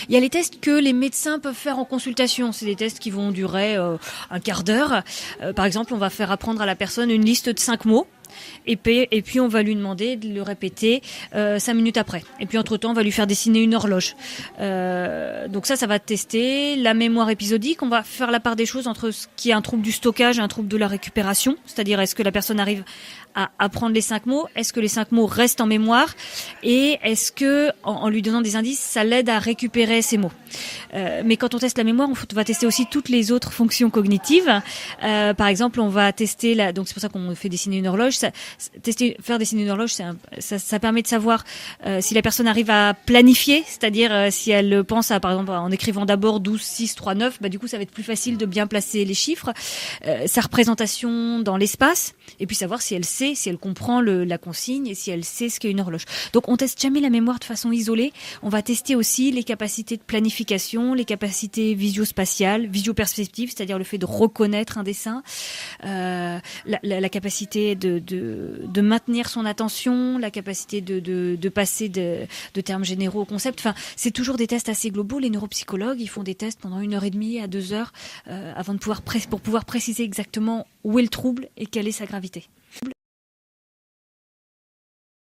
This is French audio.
Il y a les tests que les médecins peuvent faire en consultation. C'est des tests qui vont durer un quart d'heure. Par exemple, on va faire apprendre à la personne une liste de 5 mots. Et puis on va lui demander de le répéter 5 minutes après. Et puis entre-temps, on va lui faire dessiner une horloge. Donc ça va tester la mémoire épisodique. On va faire la part des choses entre ce qui est un trouble du stockage et un trouble de la récupération. C'est-à-dire, est-ce que la personne arrive à apprendre les 5 mots? Est-ce que les 5 mots restent en mémoire? Et est-ce que, en lui donnant des indices, ça l'aide à récupérer ces mots? Mais quand on teste la mémoire, on va tester aussi toutes les autres fonctions cognitives. Par exemple, on va tester donc c'est pour ça qu'on fait dessiner une horloge. Faire dessiner une horloge, ça permet de savoir si la personne arrive à planifier, c'est-à-dire si elle pense par exemple, en écrivant d'abord 12, 6, 3, 9, du coup, ça va être plus facile de bien placer les chiffres. Sa représentation dans l'espace, et puis savoir si elle comprend la consigne et si elle sait ce qu'est une horloge. Donc, on teste jamais la mémoire de façon isolée. On va tester aussi les capacités de planification, les capacités visio-spatiales, visio-perspectives, c'est-à-dire le fait de reconnaître un dessin, la capacité de maintenir son attention, la capacité de passer de termes généraux au concept. Enfin, c'est toujours des tests assez globaux. Les neuropsychologues, ils font des tests pendant 1h30 à 2 heures pour pouvoir préciser exactement où est le trouble et quelle est sa gravité.